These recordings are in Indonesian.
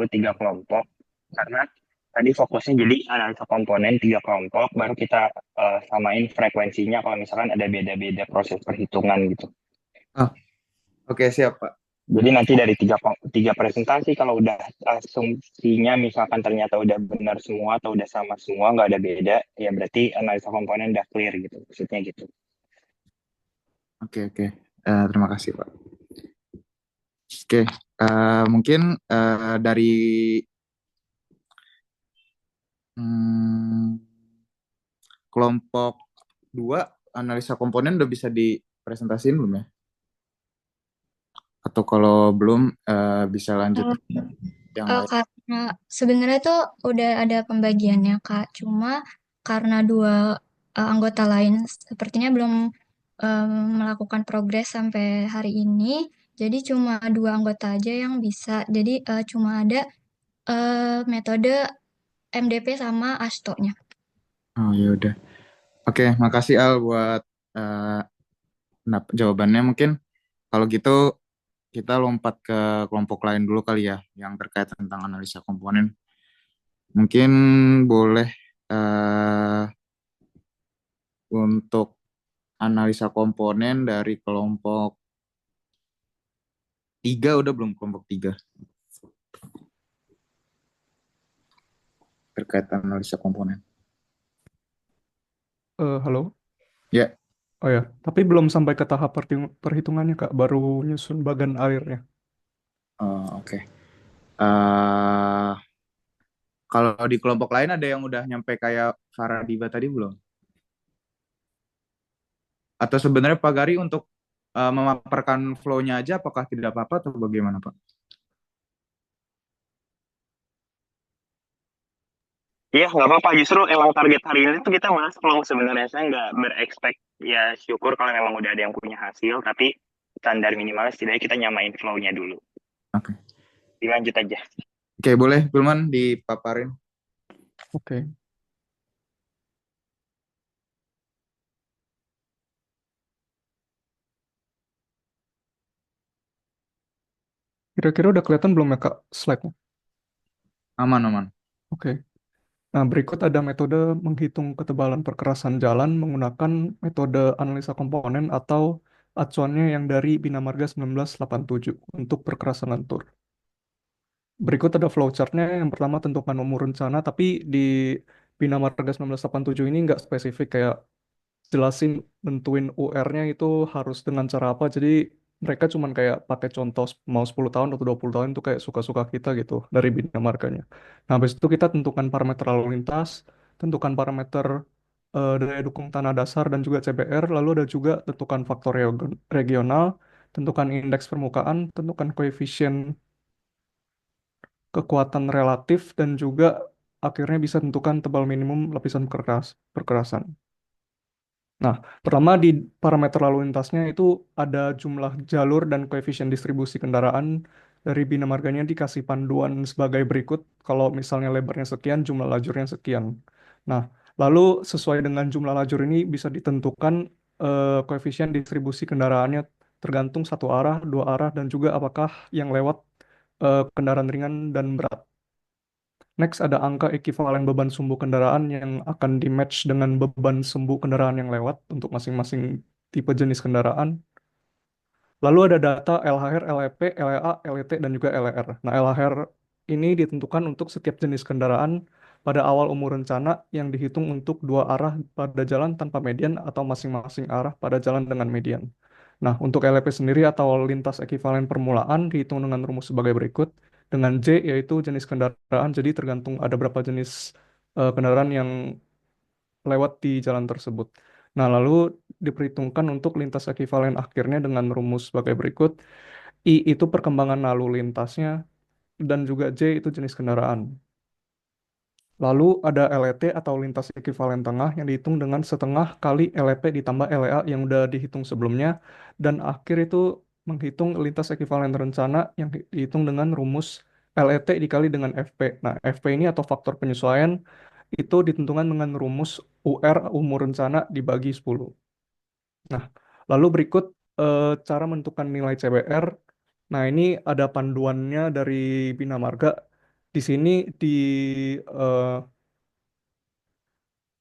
disebut tiga kelompok karena tadi fokusnya jadi analisa komponen tiga kelompok, baru kita samain frekuensinya kalau misalkan ada beda-beda proses perhitungan gitu. Ah, oke siap Pak. Jadi nanti dari tiga presentasi kalau udah asumsinya misalkan ternyata udah benar semua atau udah sama semua nggak ada beda, ya berarti analisa komponen udah clear gitu, maksudnya gitu. Oke oke. Terima kasih Pak. Oke, mungkin dari hmm, kelompok 2 analisa komponen udah bisa dipresentasiin belum ya? Atau kalau belum bisa lanjut Eh, yang lain. karena sebenarnya tuh udah ada pembagiannya Kak, cuma karena dua anggota lain sepertinya belum em, melakukan progres sampai hari ini, jadi cuma dua anggota aja yang bisa. Jadi cuma ada metode MDP sama ASTO-nya. Oh ya udah. Oke, makasih Al buat eh, jawabannya. Mungkin kalau gitu kita lompat ke kelompok lain dulu kali ya, yang terkait tentang analisa komponen. Mungkin boleh eh, untuk analisa komponen dari kelompok 3 udah belum kelompok 3 terkait analisa komponen. Halo. Ya, Oh ya, tapi belum sampai ke tahap perhitungannya, Kak. Baru nyusun bagan airnya. oke. Eh, Kalau di kelompok lain ada yang udah nyampe kayak Faradiba tadi belum? Atau sebenarnya Pak Gari untuk memaparkan flow-nya aja apakah tidak apa-apa atau bagaimana Pak? Iya, nggak apa-apa. Justru emang target hari ini tuh kita bahas flow sebenarnya. Saya nggak berekspek, ya syukur kalau memang udah ada yang punya hasil, tapi standar minimal setidaknya kita nyamain flow-nya dulu. Oke. Dilanjut aja. Oke, boleh Gulman dipaparin. Oke. Kira-kira udah kelihatan belum ya, Kak, slide-nya? Aman, aman. Oke. Nah, berikut ada metode menghitung ketebalan perkerasan jalan menggunakan metode analisa komponen atau acuannya yang dari Bina Marga 1987 untuk perkerasan lentur. Berikut ada flowchart-nya. Yang pertama tentukan umur rencana, tapi di Bina Marga 1987 ini nggak spesifik kayak jelasin nentuin UR-nya itu harus dengan cara apa. Jadi mereka cuman kayak pakai contoh mau 10 tahun atau 20 tahun itu kayak suka-suka kita gitu dari bina markanya. Nah, habis itu kita tentukan parameter lalu lintas, tentukan parameter daya dukung tanah dasar dan juga CBR, lalu ada juga tentukan faktor regional, tentukan indeks permukaan, tentukan koefisien kekuatan relatif, dan juga akhirnya bisa tentukan tebal minimum lapisan perkerasan. Nah, pertama di parameter lalu lintasnya itu ada jumlah jalur dan koefisien distribusi kendaraan dari bina marganya dikasih panduan sebagai berikut. Kalau misalnya lebarnya sekian, jumlah lajurnya sekian. Nah, lalu sesuai dengan jumlah lajur ini bisa ditentukan koefisien distribusi kendaraannya tergantung satu arah, dua arah, dan juga apakah yang lewat kendaraan ringan dan berat. Next ada angka ekivalen beban sumbu kendaraan yang akan di-match dengan beban sumbu kendaraan yang lewat untuk masing-masing tipe jenis kendaraan. Lalu ada data LHR, LEP, LEA, LET, dan juga LER. Nah, LHR ini ditentukan untuk setiap jenis kendaraan pada awal umur rencana yang dihitung untuk dua arah pada jalan tanpa median atau masing-masing arah pada jalan dengan median. Nah, untuk LEP sendiri atau lintas ekivalen permulaan dihitung dengan rumus sebagai berikut. Dengan J yaitu jenis kendaraan, jadi tergantung ada berapa jenis kendaraan yang lewat di jalan tersebut. Nah, lalu diperhitungkan untuk lintas ekivalen akhirnya dengan rumus sebagai berikut. I itu perkembangan lalu lintasnya, dan juga J itu jenis kendaraan. Lalu ada LET atau lintas ekivalen tengah yang dihitung dengan setengah kali LEP ditambah LEA yang udah dihitung sebelumnya. Dan akhir itu menghitung lintas ekivalen rencana yang dihitung dengan rumus LET dikali dengan FP. Nah, FP ini atau faktor penyesuaian itu ditentukan dengan rumus UR umur rencana dibagi 10. Nah, lalu berikut cara menentukan nilai CBR. Nah, ini ada panduannya dari Bina Marga. Di sini eh,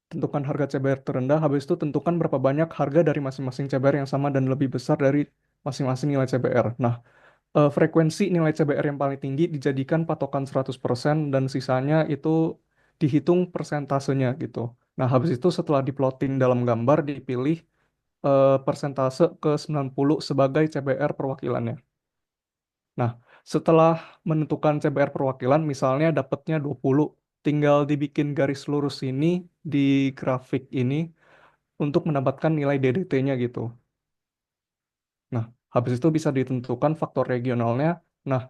tentukan harga CBR terendah, habis itu tentukan berapa banyak harga dari masing-masing CBR yang sama dan lebih besar dari masing-masing nilai CBR. Nah, frekuensi nilai CBR yang paling tinggi dijadikan patokan 100% dan sisanya itu dihitung persentasenya gitu. Nah, habis itu setelah diplotin dalam gambar dipilih persentase ke 90 sebagai CBR perwakilannya. Nah, setelah menentukan CBR perwakilan, misalnya dapatnya 20, tinggal dibikin garis lurus ini di grafik ini untuk mendapatkan nilai DDT-nya gitu. Nah, habis itu bisa ditentukan faktor regionalnya. Nah,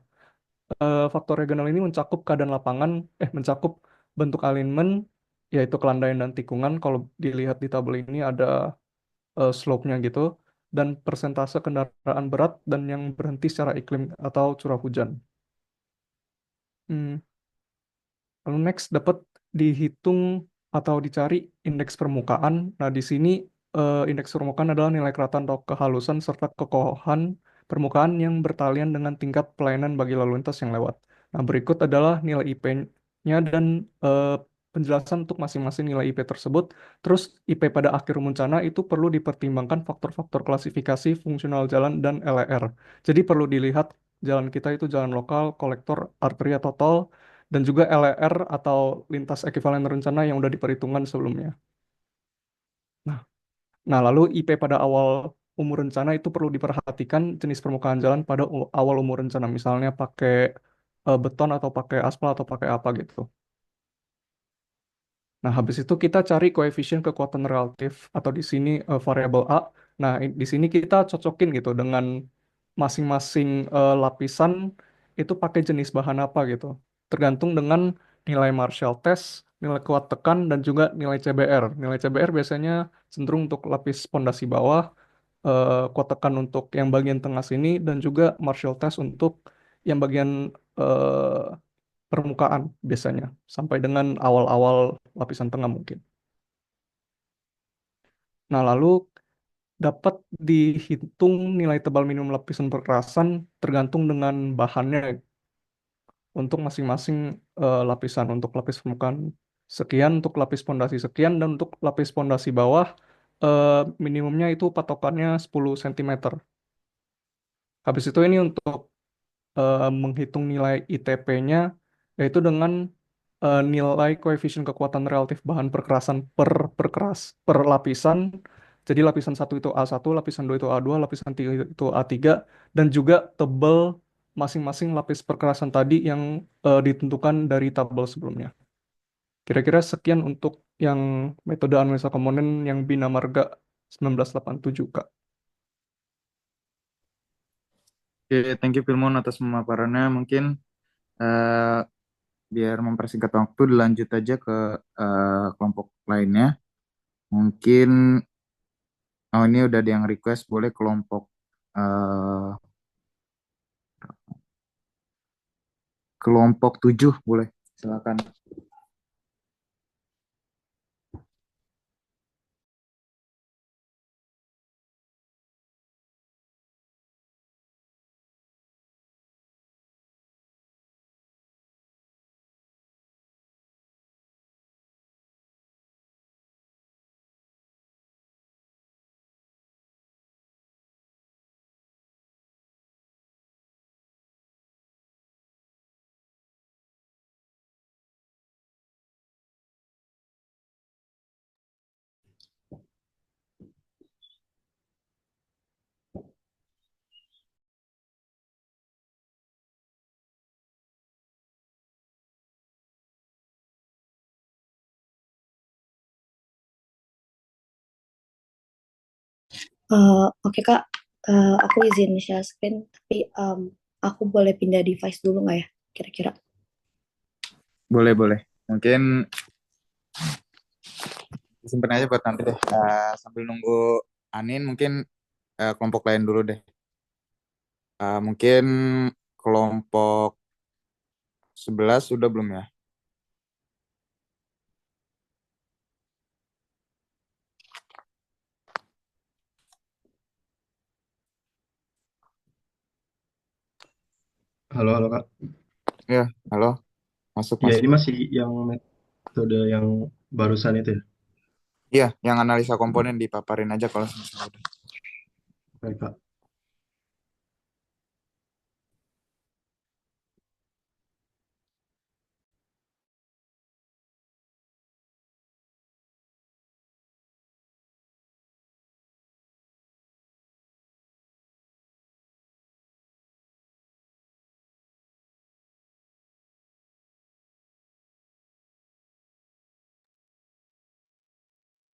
faktor regional ini mencakup keadaan lapangan, mencakup bentuk alignment, yaitu kelandaian dan tikungan. Kalau dilihat di tabel ini ada slope-nya gitu, dan persentase kendaraan berat dan yang berhenti secara iklim atau curah hujan. Hmm, Lalu next dapat dihitung atau dicari indeks permukaan. Nah, di sini indeks permukaan adalah nilai keratan atau kehalusan serta kekokohan permukaan yang bertalian dengan tingkat pelayanan bagi lalu lintas yang lewat. Nah, berikut adalah nilai IP-nya dan penjelasan untuk masing-masing nilai IP tersebut. Terus IP pada akhir rencana itu perlu dipertimbangkan faktor-faktor klasifikasi fungsional jalan dan LER. Jadi perlu dilihat jalan kita itu jalan lokal, kolektor, arteri atau tol, dan juga LER atau lintas ekuivalen rencana yang udah diperhitungkan sebelumnya. Nah, lalu IP pada awal umur rencana itu perlu diperhatikan jenis permukaan jalan pada awal umur rencana, misalnya pakai beton atau pakai aspal atau pakai apa gitu. Nah, habis itu kita cari koefisien kekuatan relatif atau di sini variabel A. Nah, di sini kita cocokin gitu dengan masing-masing lapisan itu pakai jenis bahan apa gitu. Tergantung dengan nilai Marshall test, nilai kuat tekan, dan juga nilai CBR. Nilai CBR biasanya cenderung untuk lapis pondasi bawah, kuat tekan untuk yang bagian tengah sini, dan juga Marshall test untuk yang bagian permukaan biasanya, sampai dengan awal-awal lapisan tengah mungkin. Nah, lalu dapat dihitung nilai tebal minimum lapisan perkerasan tergantung dengan bahannya untuk masing-masing lapisan. Untuk lapis permukaan sekian, untuk lapis pondasi sekian, dan untuk lapis pondasi bawah minimumnya itu patokannya 10 cm. Habis itu ini untuk menghitung nilai ITP-nya yaitu dengan nilai koefisien kekuatan relatif bahan perkerasan per lapisan. Jadi lapisan satu itu A1, lapisan 2 itu A2, lapisan 3 itu A3, dan juga tebal masing-masing lapis perkerasan tadi yang ditentukan dari tabel sebelumnya. Kira-kira sekian untuk yang metode analisa komponen yang Bina Marga 1987, Kak. Oke, thank you Filmon atas pemaparannya. Mungkin eh, biar mempersingkat waktu, dilanjut aja ke kelompok lainnya. Mungkin, oh ini udah ada yang request, boleh eh, kelompok 7 boleh. Silakan. Oke Kak, aku izin share screen, tapi aku boleh pindah device dulu nggak ya, kira-kira? Boleh, boleh. Mungkin disimpan aja buat nanti deh. Sambil nunggu Anin, mungkin kelompok lain dulu deh. Mungkin kelompok 11 sudah belum ya? Halo, halo Kak. Ya, halo. Masuk, Ya, masuk. ini masih yang metode yang barusan itu ya. Iya, yang analisa komponen dipaparin aja kalau misalnya udah. Baik, Kak.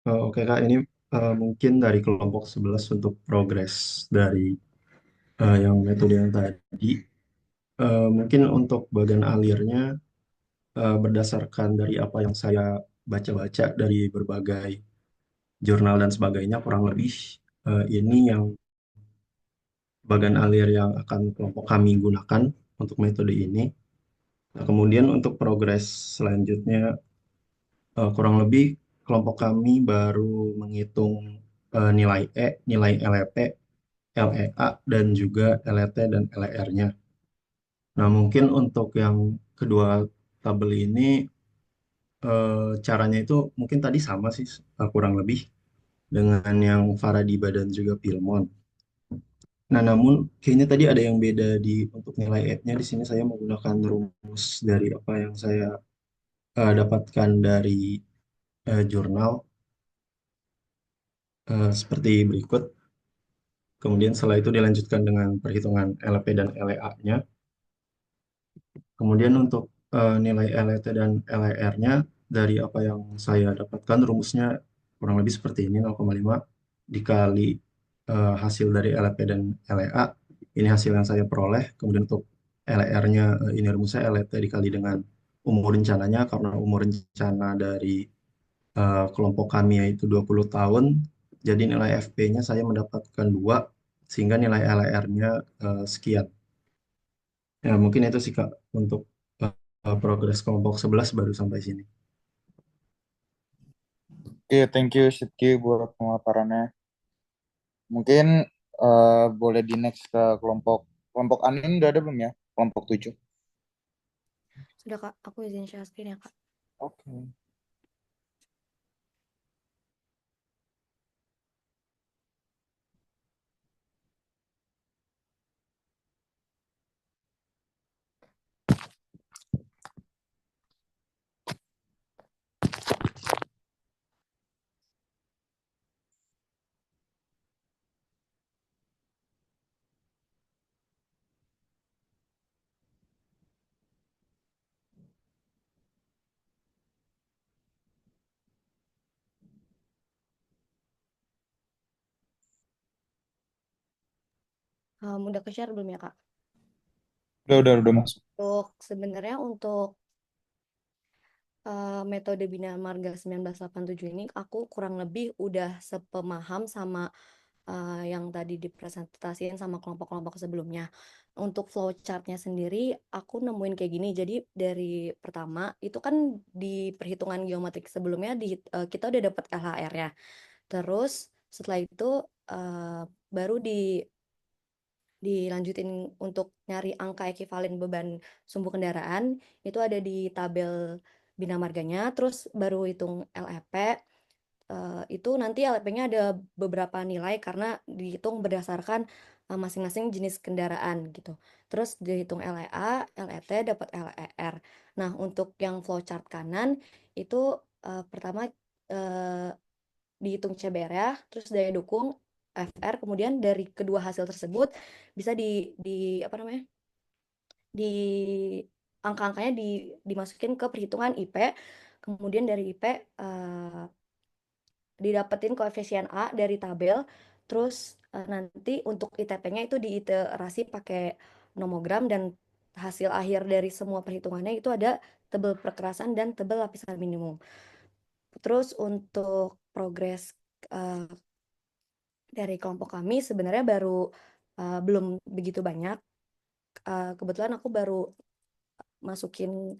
Oke, Kak, ini mungkin dari kelompok 11 untuk progres dari yang metode yang tadi. Mungkin untuk bagian alirnya berdasarkan dari apa yang saya baca-baca dari berbagai jurnal dan sebagainya, kurang lebih ini yang bagian alir yang akan kelompok kami gunakan untuk metode ini. Nah, kemudian untuk progres selanjutnya, kurang lebih kelompok kami baru menghitung nilai E, nilai LEP, LEA, dan juga LET dan LER-nya. Nah, mungkin untuk yang kedua tabel ini, caranya itu mungkin tadi sama sih, kurang lebih dengan yang Faradiba dan juga Pilmon. Nah, namun kayaknya tadi ada yang beda di untuk nilai E-nya. Di sini saya menggunakan rumus dari apa yang saya dapatkan dari jurnal seperti berikut. Kemudian setelah itu dilanjutkan dengan perhitungan LP dan LEA-nya. Kemudian untuk nilai LET dan LER-nya dari apa yang saya dapatkan rumusnya kurang lebih seperti ini, 0,5 dikali hasil dari LP dan LEA. Ini hasil yang saya peroleh. Kemudian untuk LER-nya ini rumusnya LET dikali dengan umur rencananya, karena umur rencana dari kelompok kami yaitu 20 tahun. Jadi nilai FP-nya saya mendapatkan 2, sehingga nilai LER-nya sekian. Ya, mungkin itu sih Kak untuk progres kelompok 11 baru sampai sini. Oke, thank you Sidki buat pemaparannya. Mungkin boleh di next ke kelompok kelompok Anin udah ada belum ya? Kelompok 7. Sudah Kak, aku izin share screen ya Kak. Oke. Udah ke-share belum ya Kak? Udah masuk. Sebenarnya untuk metode Bina Marga 1987 ini aku kurang lebih udah sepemaham sama yang tadi dipresentasiin sama kelompok-kelompok sebelumnya. Untuk flowchartnya sendiri, aku nemuin kayak gini. Jadi dari pertama, itu kan di perhitungan geometrik sebelumnya kita udah dapat LHR-nya. Terus setelah itu baru dilanjutin untuk nyari angka ekivalen beban sumbu kendaraan. Itu ada di tabel Bina Marganya. Terus baru hitung LEP. Itu nanti LP-nya ada beberapa nilai karena dihitung berdasarkan masing-masing jenis kendaraan gitu. Terus dihitung LEA, LET dapat LER. Nah, untuk yang flowchart kanan itu pertama dihitung CBR ya, terus daya dukung FR, kemudian dari kedua hasil tersebut bisa di apa namanya? Di angka-angkanya dimasukin ke perhitungan IP. Kemudian dari IP didapetin koefisien A dari tabel, terus nanti untuk ITP-nya itu diiterasi pakai nomogram, dan hasil akhir dari semua perhitungannya itu ada tebel perkerasan dan tebel lapisan minimum. Terus untuk progres dari kelompok kami sebenarnya baru belum begitu banyak. Kebetulan aku baru masukin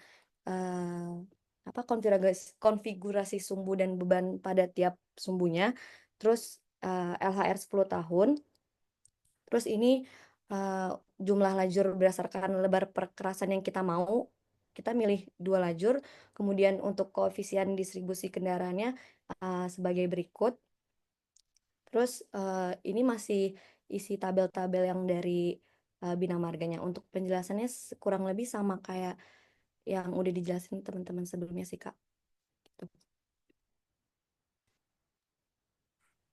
apa konfigurasi sumbu dan beban pada tiap sumbunya. Terus LHR 10 tahun. Terus ini jumlah lajur berdasarkan lebar perkerasan yang kita mau. kita milih 2 lajur, kemudian untuk koefisien distribusi kendaraannya sebagai berikut. Terus ini masih isi tabel-tabel yang dari Bina Marganya. Untuk penjelasannya kurang lebih sama kayak yang udah dijelasin teman-teman sebelumnya sih, Kak. Gitu.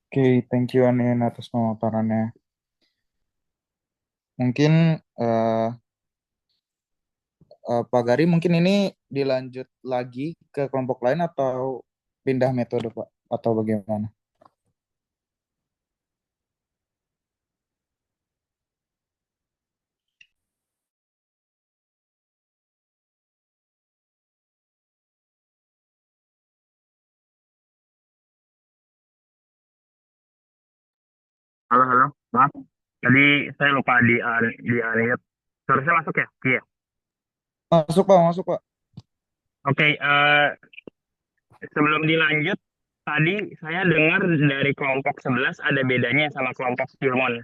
Oke, thank you Anin atas pemaparannya. Mungkin Pak Gari mungkin ini dilanjut lagi ke kelompok lain atau pindah metode Pak atau bagaimana? Halo, halo. Maaf, tadi saya lupa di unmute. Seharusnya masuk ya? Iya. Masuk Pak. Oke, sebelum dilanjut, tadi saya dengar dari kelompok 11 ada bedanya sama kelompok Stillmon.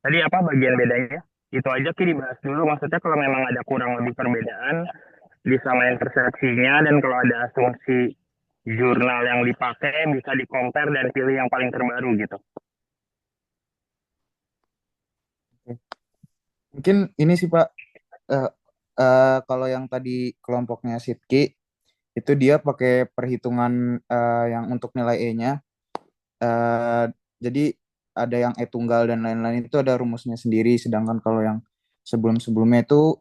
Tadi apa bagian bedanya? Itu aja Ki dibahas dulu. Maksudnya kalau memang ada kurang lebih perbedaan, disamain persepsinya, dan kalau ada asumsi jurnal yang dipakai, bisa di-compare dan pilih yang paling terbaru gitu. Mungkin ini sih Pak, eh, kalau yang tadi kelompoknya Sitki, itu dia pakai perhitungan yang untuk nilai E-nya. Jadi ada yang E tunggal dan lain-lain itu ada rumusnya sendiri, sedangkan kalau yang sebelum-sebelumnya itu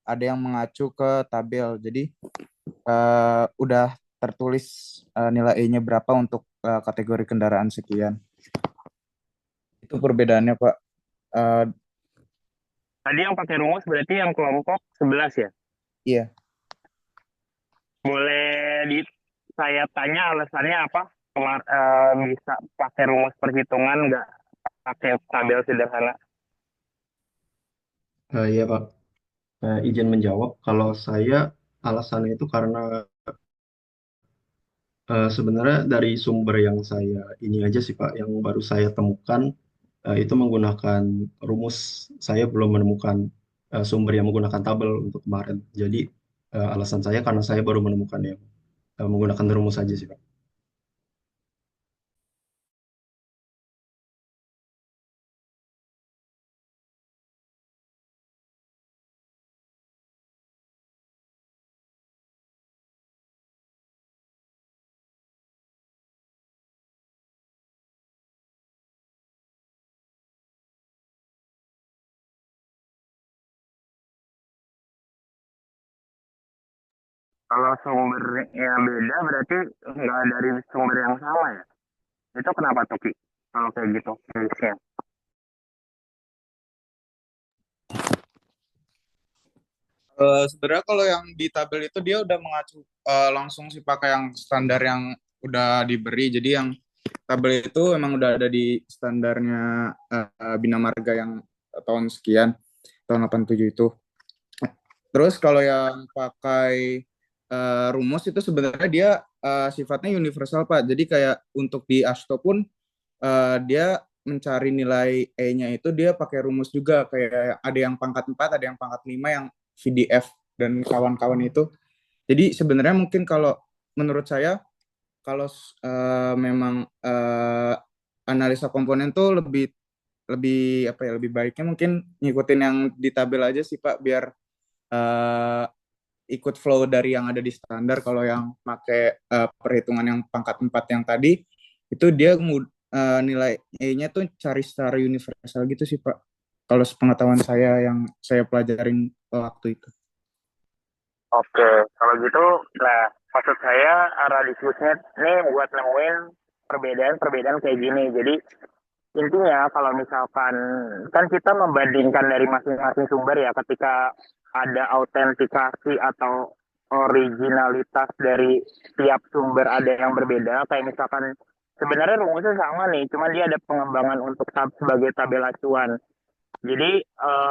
ada yang mengacu ke tabel. Jadi udah tertulis nilai E-nya berapa untuk kategori kendaraan sekian. Itu perbedaannya Pak. Eh, Tadi yang pakai rumus berarti yang kelompok 11 ya? iya. Boleh saya tanya alasannya apa? Bisa pakai rumus perhitungan, nggak pakai tabel sederhana? Iya Pak, izin menjawab. Kalau saya alasannya itu karena sebenarnya dari sumber yang saya ini aja sih Pak, yang baru saya temukan itu menggunakan rumus. Saya belum menemukan sumber yang menggunakan tabel untuk kemarin. Jadi alasan saya karena saya baru menemukan yang menggunakan rumus saja sih Pak. Kalau sumbernya beda berarti nggak dari sumber yang sama ya? Itu kenapa tuh Ki? Kalau kayak gitu case-nya. Sebenarnya kalau yang di tabel itu dia udah mengacu langsung sih pakai yang standar yang udah diberi. Jadi yang tabel itu emang udah ada di standarnya Bina Marga yang tahun sekian, tahun 87 itu. Terus kalau yang pakai rumus itu sebenarnya dia sifatnya universal Pak. Jadi kayak untuk di ASTO pun dia mencari nilai E-nya itu dia pakai rumus juga, kayak ada yang pangkat 4, ada yang pangkat 5 yang VDF dan kawan-kawan itu. Jadi sebenarnya mungkin kalau menurut saya kalau memang analisa komponen tuh lebih lebih apa ya lebih baiknya mungkin ngikutin yang di tabel aja sih Pak, biar uh, ikut flow dari yang ada di standar. Kalau yang pakai perhitungan yang pangkat 4 yang tadi itu dia nilai E-nya tuh cari secara universal gitu sih Pak. Kalau sepengetahuan saya yang saya pelajarin waktu itu. Oke, kalau gitu, nah maksud saya arah diskusinya nih buat nemuin perbedaan-perbedaan kayak gini. Jadi intinya kalau misalkan kan kita membandingkan dari masing-masing sumber ya, ketika ada autentikasi atau originalitas dari tiap sumber ada yang berbeda, kayak misalkan sebenarnya rumusnya sama nih, cuman dia ada pengembangan untuk sebagai tabel acuan. Jadi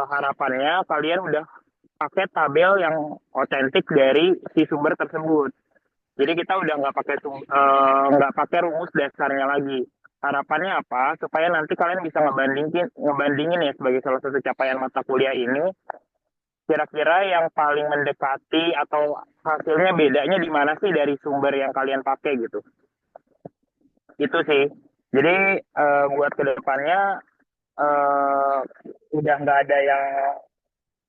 harapannya kalian udah pakai tabel yang otentik dari si sumber tersebut. Jadi kita udah nggak pakai rumus dasarnya lagi. Harapannya apa? Supaya nanti kalian bisa ngebandingin ya sebagai salah satu capaian mata kuliah ini. kira-kira yang paling mendekati atau hasilnya bedanya di mana sih dari sumber yang kalian pakai gitu. Itu sih. Jadi buat kedepannya eh udah nggak ada yang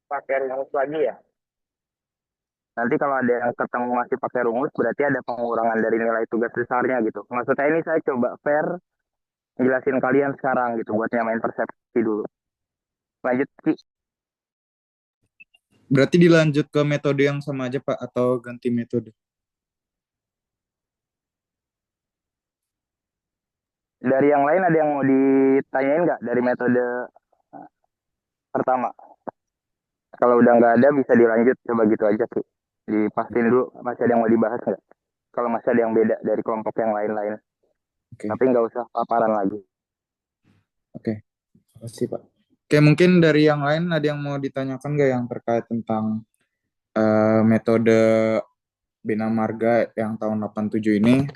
pakai rumus lagi ya. Nanti kalau ada yang ketemu masih pakai rumus, berarti ada pengurangan dari nilai tugas besarnya gitu. Maksudnya ini saya coba fair jelasin kalian sekarang gitu, buat nyamain persepsi dulu. Lanjut, Ki. Berarti dilanjut ke metode yang sama aja Pak atau ganti metode? Dari yang lain ada yang mau ditanyain nggak dari metode pertama? Kalau udah nggak ada, bisa dilanjut, coba gitu aja, Ki. Dipastiin dulu, masih ada yang mau dibahas nggak? Kalau masih ada yang beda dari kelompok yang lain-lain. Oke, Tapi nggak usah paparan lagi. oke. Makasih Pak. Oke, mungkin dari yang lain ada yang mau ditanyakan nggak yang terkait tentang metode Bina Marga yang tahun 87 ini,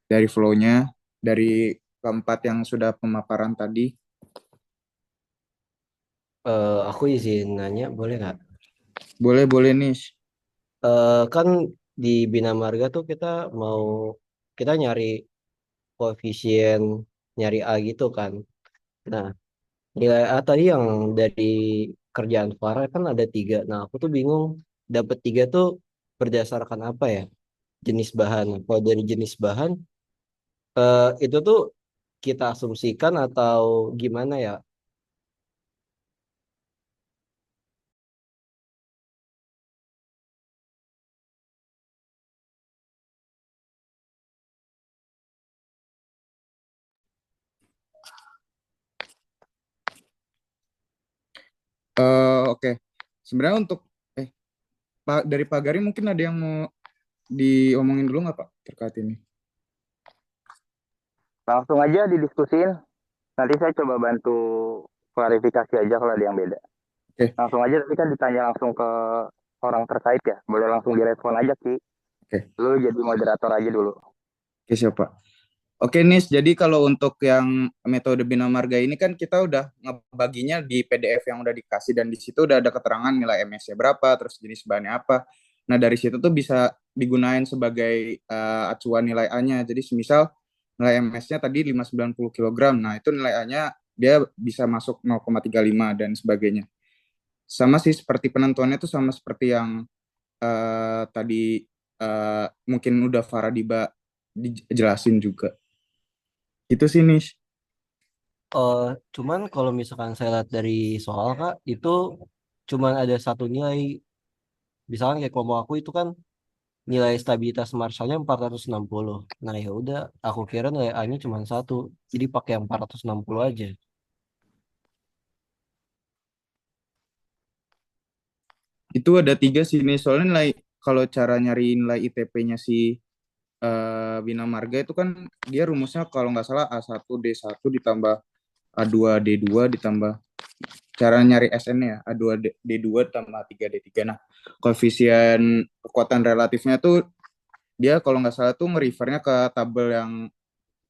dari flow-nya, dari keempat yang sudah pemaparan tadi? Aku izin nanya, boleh nggak? Boleh, boleh nih. Kan di Bina Marga tuh kita nyari koefisien, nyari A gitu kan. Nah, nilai A tadi yang dari kerjaan Farah kan ada 3. Nah, aku tuh bingung dapat 3 tuh berdasarkan apa ya? Jenis bahan. Kalau dari jenis bahan, itu tuh kita asumsikan atau gimana ya? Oke. Sebenarnya untuk Pak, dari Pak Gari mungkin ada yang mau diomongin dulu nggak Pak terkait ini? Langsung aja didiskusin. Nanti saya coba bantu klarifikasi aja kalau ada yang beda. Oke, Langsung aja, tapi kan ditanya langsung ke orang terkait ya. Boleh langsung direspon aja, Ki. oke. Lu jadi moderator aja dulu. Oke, siap Pak. Oke, Nis. Jadi kalau untuk yang metode Bina Marga ini kan kita udah ngebaginya di PDF yang udah dikasih dan di situ udah ada keterangan nilai MS-nya berapa, terus jenis bahannya apa. Nah, dari situ tuh bisa digunain sebagai acuan nilai A-nya. Jadi semisal nilai MS-nya tadi 590 kg. Nah, itu nilai A-nya dia bisa masuk 0,35 dan sebagainya. Sama sih seperti penentuannya tuh sama seperti yang tadi mungkin udah Faradiba dijelasin juga. Itu sih Nis. Cuman kalau misalkan saya lihat dari soal Kak, itu cuman ada satu nilai. Misalkan kayak kelompok aku itu kan nilai stabilitas Marshallnya 460. Nah ya udah, aku kira nilai A-nya cuma satu, jadi pakai yang 460 aja. Itu ada 3 sih nih. Soalnya nilai kalau cara nyari nilai ITP-nya si Bina Marga itu kan dia rumusnya kalau nggak salah A1D1 ditambah A2D2 ditambah cara nyari SN-nya ya A2D2 ditambah A3D3. Nah, koefisien kekuatan relatifnya tuh dia kalau nggak salah tuh nge-refernya ke tabel yang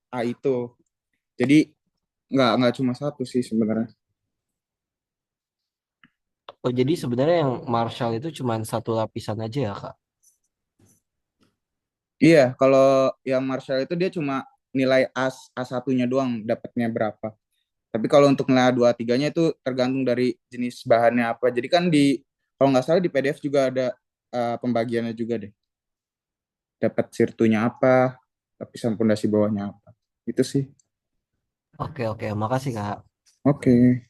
A itu. Jadi nggak cuma satu sih sebenarnya. Oh jadi sebenarnya yang Marshall itu cuma satu lapisan aja ya Kak? Iya, kalau yang Marshall itu dia cuma nilai A1-nya doang dapatnya berapa. Tapi kalau untuk nilai A2, A3-nya itu tergantung dari jenis bahannya apa. Jadi kan kalau nggak salah di PDF juga ada pembagiannya juga deh. Dapat sirtunya apa, lapisan pondasi bawahnya apa. Itu sih. Oke oke, makasih Kak. Oke.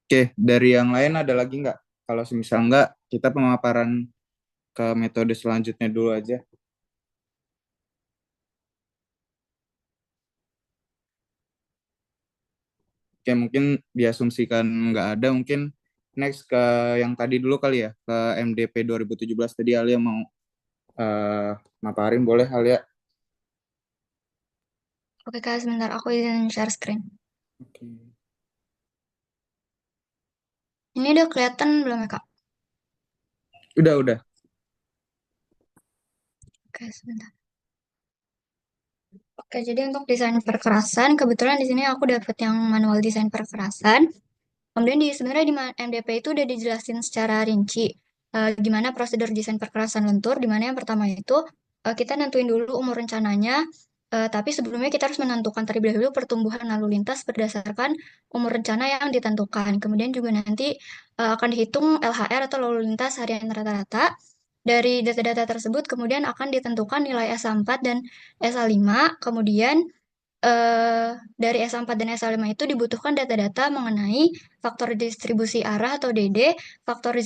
Oke, dari yang lain ada lagi nggak? Kalau semisal nggak, kita pemaparan ke metode selanjutnya dulu aja. Oke, mungkin diasumsikan nggak ada, mungkin next ke yang tadi dulu kali ya, ke MDP 2017 tadi Alia mau maparin, boleh Alia? Oke Kak, sebentar aku izin share screen. Oke. Ini udah kelihatan belum ya Kak? Udah. Oke, sebentar. Oke, jadi untuk desain perkerasan, kebetulan di sini aku dapat yang manual desain perkerasan. Kemudian sebenarnya di MDP itu udah dijelasin secara rinci gimana prosedur desain perkerasan lentur, di mana yang pertama itu kita nentuin dulu umur rencananya, tapi sebelumnya kita harus menentukan terlebih dahulu pertumbuhan lalu lintas berdasarkan umur rencana yang ditentukan. Kemudian juga nanti akan dihitung LHR atau lalu lintas harian rata-rata. Dari data-data tersebut kemudian akan ditentukan nilai SA4 dan SA5. Kemudian dari SA4 dan SA5 itu dibutuhkan data-data mengenai faktor distribusi arah atau DD, faktor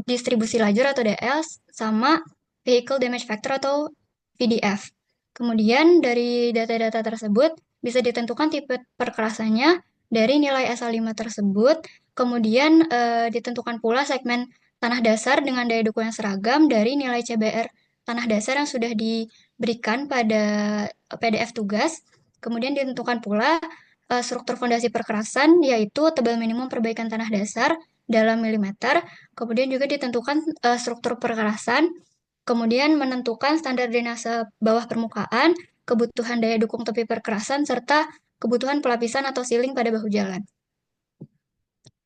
distribusi lajur atau DL, sama vehicle damage factor atau VDF. Kemudian dari data-data tersebut bisa ditentukan tipe perkerasannya dari nilai SA5 tersebut. Kemudian ditentukan pula segmen tanah dasar dengan daya dukung yang seragam dari nilai CBR tanah dasar yang sudah diberikan pada PDF tugas. Kemudian ditentukan pula struktur fondasi perkerasan, yaitu tebal minimum perbaikan tanah dasar dalam milimeter. Kemudian juga ditentukan struktur perkerasan. Kemudian menentukan standar drainase bawah permukaan, kebutuhan daya dukung tepi perkerasan, serta kebutuhan pelapisan atau sealing pada bahu jalan.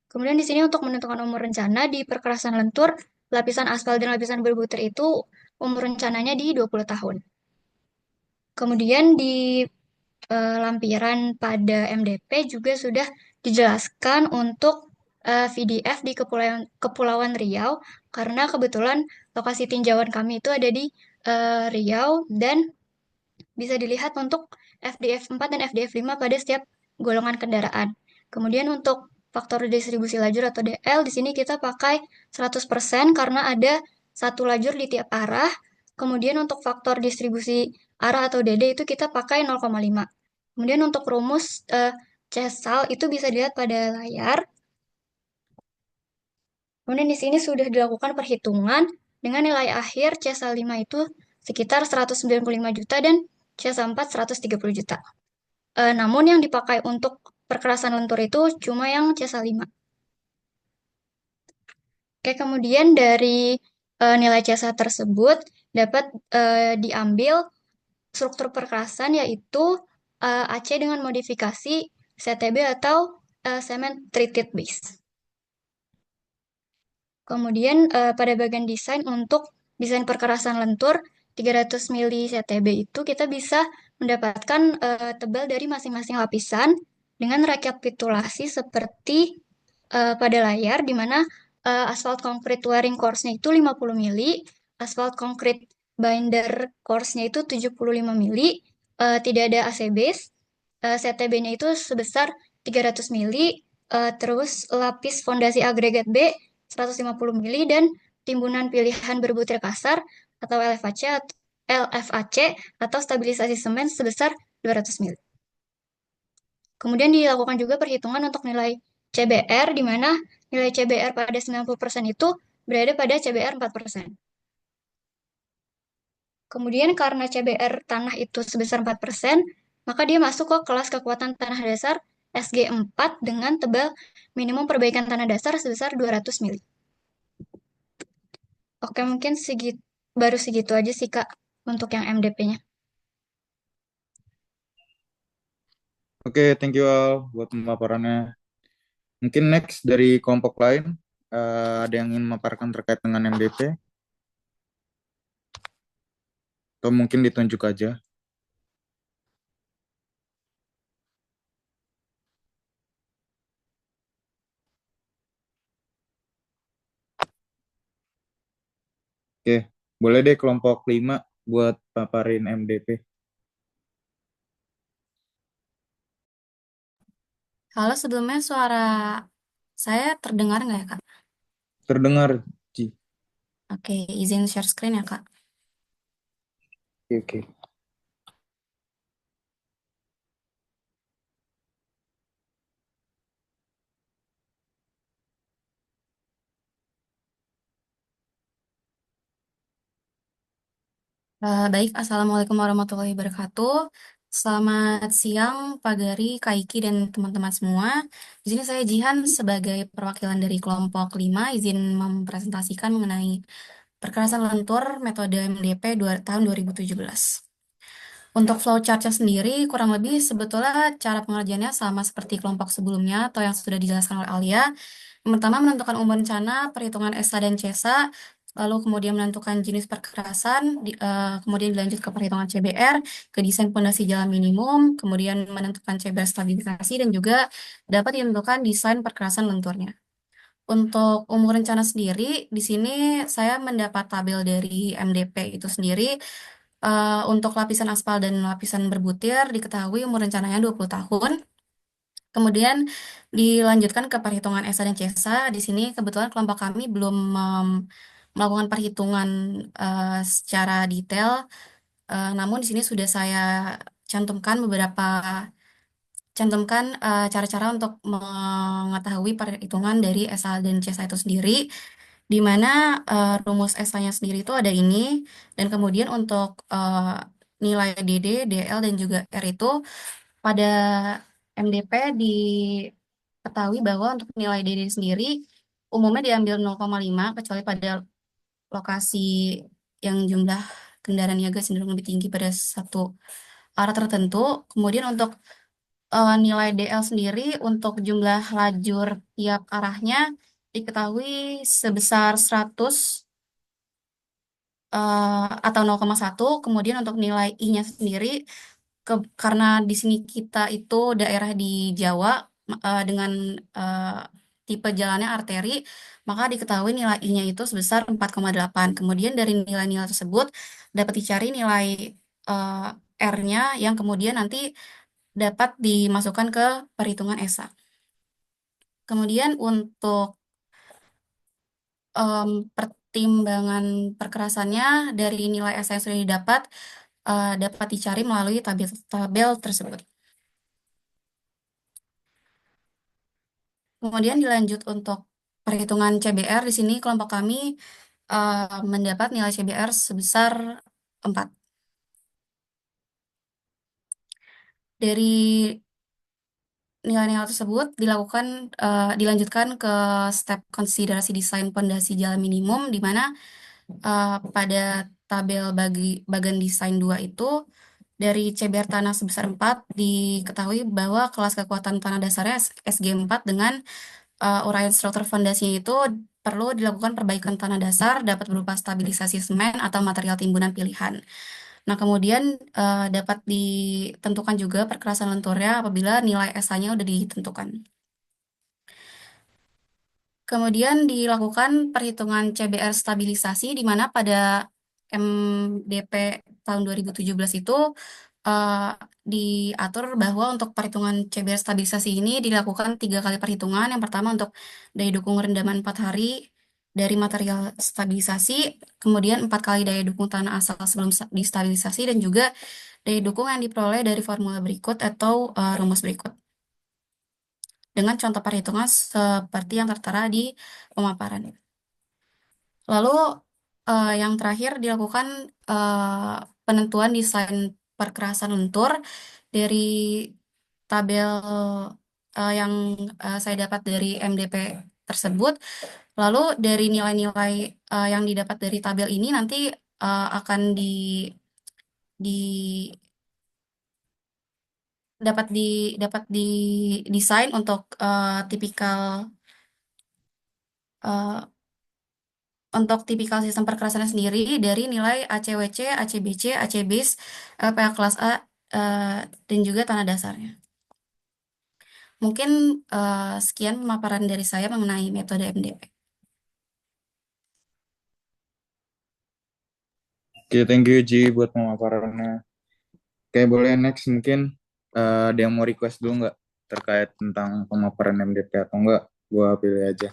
Kemudian di sini untuk menentukan umur rencana di perkerasan lentur, lapisan aspal dan lapisan berbutir itu umur rencananya di 20 tahun. Kemudian di lampiran pada MDP juga sudah dijelaskan untuk VDF di Kepulauan Riau, karena kebetulan lokasi tinjauan kami itu ada di Riau, dan bisa dilihat untuk FDF 4 dan FDF 5 pada setiap golongan kendaraan. Kemudian untuk faktor distribusi lajur atau DL, di sini kita pakai 100% karena ada satu lajur di tiap arah. Kemudian untuk faktor distribusi arah atau DD itu kita pakai 0,5. Kemudian untuk rumus CESAL itu bisa dilihat pada layar. Kemudian di sini sudah dilakukan perhitungan dengan nilai akhir CESAL 5 itu sekitar 195 juta dan CESAL 4 130 juta. Namun yang dipakai untuk perkerasan lentur itu cuma yang CESAL 5. Oke, kemudian dari nilai CESAL tersebut dapat diambil struktur perkerasan, yaitu AC dengan modifikasi CTB atau Cement Treated Base. Kemudian pada bagian desain untuk desain perkerasan lentur 300 mili CTB itu kita bisa mendapatkan tebal dari masing-masing lapisan dengan rekapitulasi seperti pada layar, di mana asfalt konkrit wearing course-nya itu 50 mili, asfalt konkrit binder course-nya itu 75 mili, tidak ada AC base, CTB-nya itu sebesar 300 mili, terus lapis fondasi agregat B 150 mili, dan timbunan pilihan berbutir kasar atau LFAC atau stabilisasi semen sebesar 200 mili. Kemudian dilakukan juga perhitungan untuk nilai CBR, di mana nilai CBR pada 90% itu berada pada CBR 4%. Kemudian karena CBR tanah itu sebesar 4%, maka dia masuk ke kelas kekuatan tanah dasar SG4 dengan tebal minimum perbaikan tanah dasar sebesar 200 mili. Oke, mungkin baru segitu aja sih, Kak, untuk yang MDP-nya. Oke, thank you all buat pemaparannya. Mungkin next dari kelompok lain, ada yang ingin memaparkan terkait dengan MDP? Atau mungkin ditunjuk aja? Oke, boleh deh kelompok 5 buat paparin MDP. Halo, sebelumnya suara saya terdengar nggak ya, Kak? Terdengar, Ci. Oke, izin share screen ya, Kak. Oke. Baik, Assalamualaikum warahmatullahi wabarakatuh. Selamat siang, Pak Gari, Kak Iki, dan teman-teman semua. Di sini saya Jihan sebagai perwakilan dari kelompok 5, izin mempresentasikan mengenai perkerasan lentur metode MDP tahun 2017. Untuk flowchartnya sendiri, kurang lebih sebetulnya cara pengerjaannya sama seperti kelompok sebelumnya atau yang sudah dijelaskan oleh Alia. Yang pertama, menentukan umur rencana, perhitungan ESA dan CESA, lalu kemudian menentukan jenis perkerasan, kemudian dilanjut ke perhitungan CBR, ke desain pondasi jalan minimum, kemudian menentukan CBR stabilisasi, dan juga dapat ditentukan desain perkerasan lenturnya. Untuk umur rencana sendiri, di sini saya mendapat tabel dari MDP itu sendiri. Untuk lapisan aspal dan lapisan berbutir, diketahui umur rencananya 20 tahun. Kemudian dilanjutkan ke perhitungan ESA dan CESA. Di sini kebetulan kelompok kami belum melakukan perhitungan secara detail. Namun di sini sudah saya cantumkan cara-cara untuk mengetahui perhitungan dari ESA dan CESA itu sendiri, di mana rumus ESA-nya sendiri itu ada ini, dan kemudian untuk nilai DD, DL, dan juga R itu pada MDP diketahui bahwa untuk nilai DD sendiri umumnya diambil 0,5 kecuali pada lokasi yang jumlah kendaraan niaga cenderung lebih tinggi pada satu arah tertentu. Kemudian untuk nilai DL sendiri untuk jumlah lajur tiap arahnya diketahui sebesar 100 atau 0,1. Kemudian untuk nilai I-nya sendiri, karena di sini kita itu daerah di Jawa dengan eh, tipe jalannya arteri, maka diketahui nilai I-nya itu sebesar 4,8. Kemudian dari nilai-nilai tersebut dapat dicari nilai eh, R-nya yang kemudian nanti dapat dimasukkan ke perhitungan ESA. Kemudian untuk pertimbangan perkerasannya dari nilai ESA yang sudah didapat dapat dicari melalui tabel tersebut. Kemudian dilanjut untuk perhitungan CBR, di sini kelompok kami mendapat nilai CBR sebesar 4. Dari nilai-nilai tersebut dilanjutkan ke step konsiderasi desain pondasi jalan minimum, di mana pada tabel bagian desain 2 itu dari CBR tanah sebesar 4 diketahui bahwa kelas kekuatan tanah dasarnya SG4 dengan uraian struktur fondasinya itu perlu dilakukan perbaikan tanah dasar dapat berupa stabilisasi semen atau material timbunan pilihan. Nah, kemudian dapat ditentukan juga perkerasan lenturnya apabila nilai SA-nya sudah ditentukan. Kemudian dilakukan perhitungan CBR stabilisasi, di mana pada MDP tahun 2017 itu diatur bahwa untuk perhitungan CBR stabilisasi ini dilakukan 3 kali perhitungan. Yang pertama untuk daya dukung rendaman 4 hari dari material stabilisasi, kemudian 4 kali daya dukung tanah asal sebelum distabilisasi, dan juga daya dukung yang diperoleh dari formula berikut atau rumus berikut, dengan contoh perhitungan seperti yang tertera di pemaparan. Lalu yang terakhir dilakukan penentuan desain perkerasan lentur dari tabel yang saya dapat dari MDP tersebut. Lalu dari nilai-nilai yang didapat dari tabel ini nanti akan di dapat di desain untuk tipikal sistem perkerasannya sendiri dari nilai ACWC, ACBC, ACBIS, LPA kelas A, dan juga tanah dasarnya. Mungkin sekian pemaparan dari saya mengenai metode MDP. Oke, thank you Ji buat pemaparannya. Oke, boleh next mungkin ada yang mau request dulu nggak terkait tentang pemaparan MDP atau enggak? Gua pilih aja.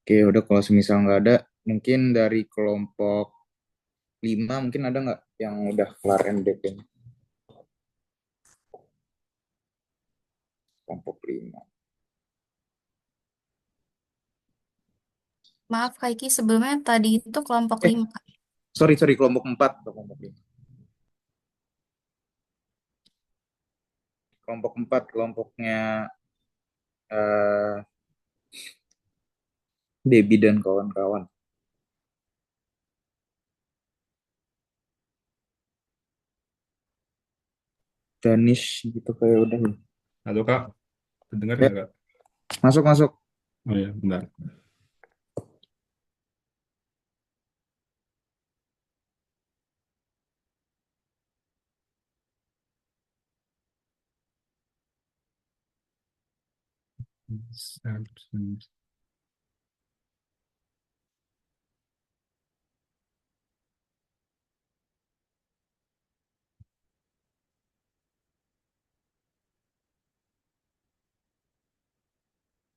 Oke, udah kalau semisal nggak ada, mungkin dari kelompok 5 mungkin ada nggak yang udah kelar MDP-nya? Kelompok 5. Maaf Kaiki, sebelumnya tadi itu kelompok 5. Sorry, kelompok 4 atau kelompok 5. Kelompok 4, kelompoknya eh Debbie dan kawan-kawan. Danish gitu kayak udah ya. Halo Kak, dengar Ya, nggak Kak? masuk masuk. Oh ya, bentar.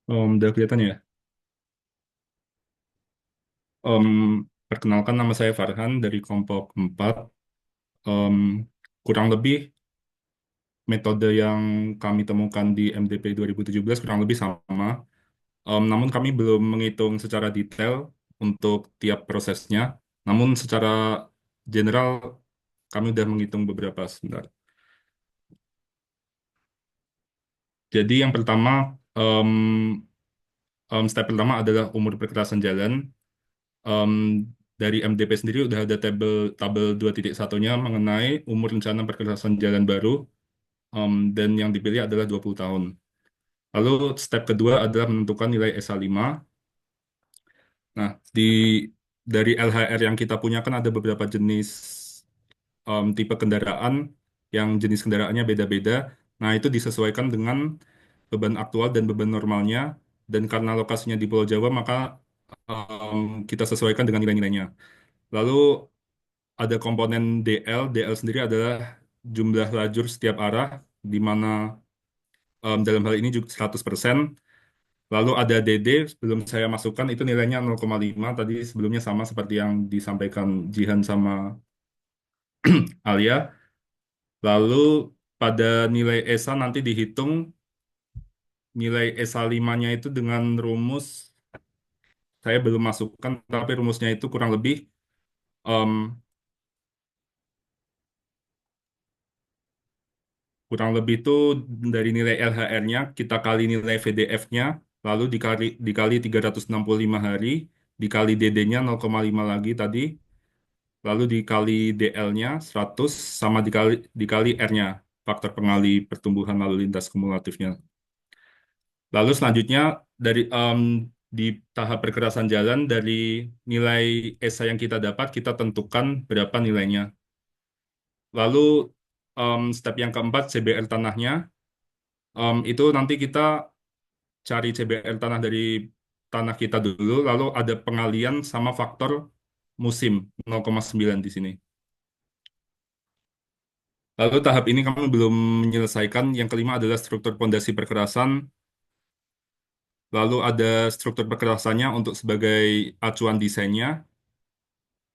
Udah kelihatan ya? Om, perkenalkan nama saya Farhan dari kelompok 4. Om, kurang lebih metode yang kami temukan di MDP 2017 kurang lebih sama. Namun kami belum menghitung secara detail untuk tiap prosesnya. Namun secara general kami sudah menghitung beberapa sebentar. Jadi yang pertama, em, step pertama adalah umur perkerasan jalan. Em, dari MDP sendiri udah ada tabel 2.1-nya mengenai umur rencana perkerasan jalan baru, dan yang dipilih adalah 20 tahun. Lalu step kedua adalah menentukan nilai SA5. Nah, dari LHR yang kita punya kan ada beberapa jenis tipe kendaraan yang jenis kendaraannya beda-beda. Nah, itu disesuaikan dengan beban aktual dan beban normalnya. Dan karena lokasinya di Pulau Jawa, maka kita sesuaikan dengan nilai-nilainya. Lalu ada komponen DL. DL sendiri adalah jumlah lajur setiap arah, di mana dalam hal ini juga 100%. Lalu ada DD, sebelum saya masukkan itu nilainya 0,5. Tadi sebelumnya sama seperti yang disampaikan Jihan sama Alia. Lalu pada nilai ESA nanti dihitung nilai ESA 5-nya itu dengan rumus, saya belum masukkan, tapi rumusnya itu kurang lebih itu dari nilai LHR-nya, kita kali nilai VDF-nya, lalu dikali 365 hari, dikali DD-nya 0,5 lagi tadi, lalu dikali DL-nya 100, sama dikali R-nya, faktor pengali pertumbuhan lalu lintas kumulatifnya. Lalu selanjutnya di tahap perkerasan jalan dari nilai ESA yang kita dapat kita tentukan berapa nilainya. Lalu step yang keempat CBR tanahnya. Itu nanti kita cari CBR tanah dari tanah kita dulu, lalu ada pengalian sama faktor musim 0,9 di sini. Lalu tahap ini kami belum menyelesaikan. Yang kelima adalah struktur pondasi perkerasan. Lalu ada struktur perkerasannya untuk sebagai acuan desainnya.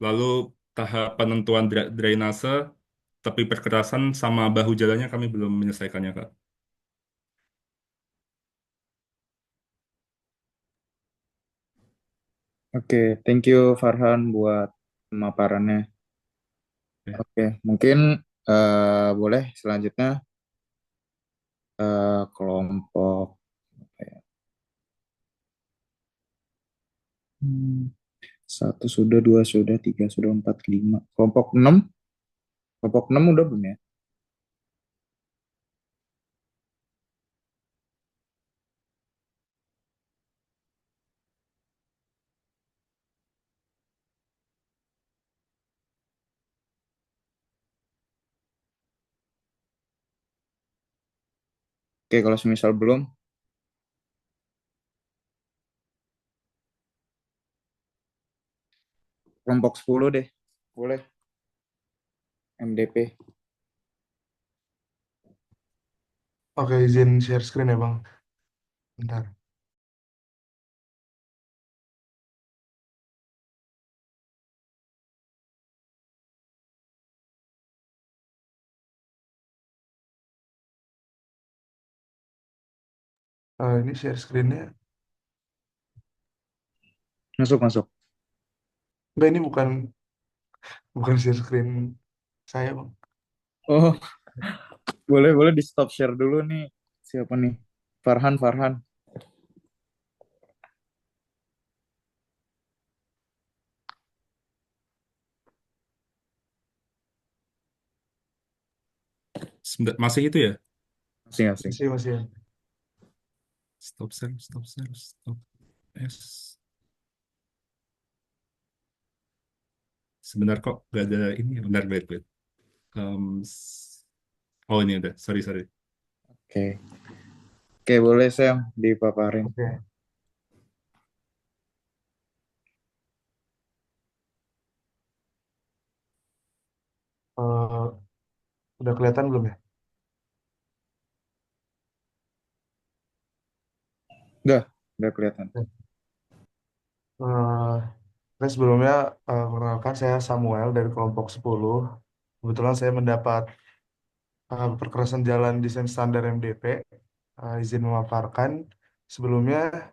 Lalu tahap penentuan drainase, tepi perkerasan, sama bahu jalannya kami belum menyelesaikannya, Kak. Oke, thank you Farhan buat pemaparannya. Oke. Oke, mungkin boleh selanjutnya kelompok apa ya? Hmm, satu sudah, dua sudah, tiga sudah, empat, lima. Kelompok 6 udah belum ya? Oke, kalau semisal belum, kelompok 10 deh. Boleh, MDP. Oke, izin share screen ya, Bang. Bentar. Ini share screen-nya. Masuk, masuk. Enggak, ini bukan share screen saya, Bang. Oh, boleh di stop share dulu nih. Siapa nih? Farhan. Masih itu ya? Masing-masing. Masih. Stop share, stop share, stop S. Sebentar kok nggak ada ini. Bentar, wait. Oh ini udah, sorry. Oke. Oke, boleh Sam dipaparin. Oke. Eh, udah kelihatan belum ya? Udah kelihatan. Eh, sebelumnya perkenalkan saya Samuel dari kelompok 10. Kebetulan saya mendapat perkerasan jalan desain standar MDP. Izin memaparkan. Sebelumnya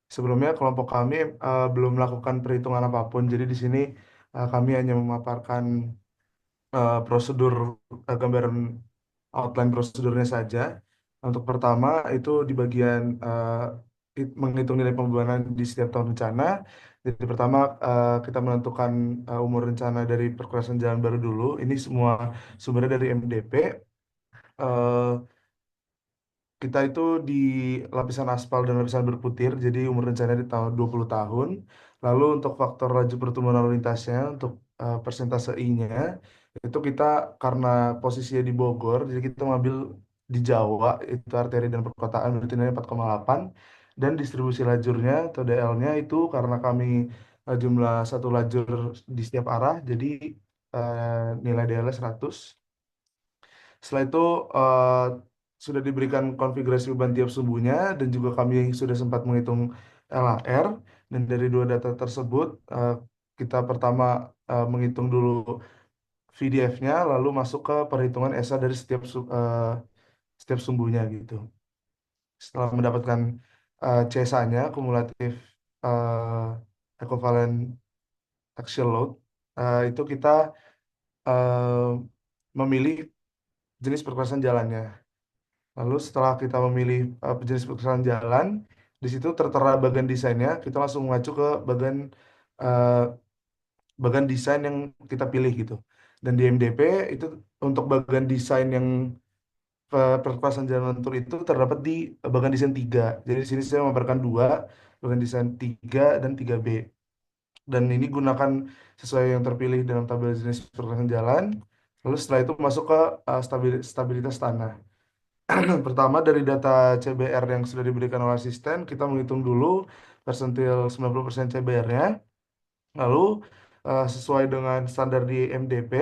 sebelumnya kelompok kami belum melakukan perhitungan apapun. Jadi di sini kami hanya memaparkan prosedur gambaran outline prosedurnya saja. Untuk pertama itu di bagian menghitung nilai pembebanan di setiap tahun rencana. Jadi pertama kita menentukan umur rencana dari perkerasan jalan baru dulu. Ini semua sumbernya dari MDP. Eh, kita itu di lapisan aspal dan lapisan berputir, jadi umur rencana di tahun 20 tahun. Lalu untuk faktor laju pertumbuhan lalu lintasnya, untuk persentase I-nya, itu kita karena posisinya di Bogor, jadi kita mengambil di Jawa, itu arteri dan perkotaan, berarti nilainya 4,8. Dan distribusi lajurnya atau DL-nya itu karena kami jumlah satu lajur di setiap arah, jadi nilai DL-nya 100. Setelah itu sudah diberikan konfigurasi beban tiap sumbunya dan juga kami sudah sempat menghitung LAR, dan dari dua data tersebut kita pertama menghitung dulu VDF-nya lalu masuk ke perhitungan SA dari setiap sumbunya gitu. Setelah mendapatkan CSA-nya kumulatif equivalent axial load, itu kita eh, memilih jenis perkerasan jalannya. Lalu setelah kita memilih jenis perkerasan jalan, di situ tertera bagian desainnya, kita langsung mengacu ke eh, bagian desain yang kita pilih gitu. Dan di MDP itu untuk bagian desain yang perkerasan jalan lentur itu terdapat di bagian desain 3. Jadi di sini saya memaparkan dua, bagian desain 3 dan 3B. Dan ini gunakan sesuai yang terpilih dalam tabel jenis perkerasan jalan. Lalu setelah itu masuk ke stabilitas tanah. Pertama dari data CBR yang sudah diberikan oleh asisten, kita menghitung dulu persentil 90% CBR-nya. Lalu sesuai dengan standar di MDP,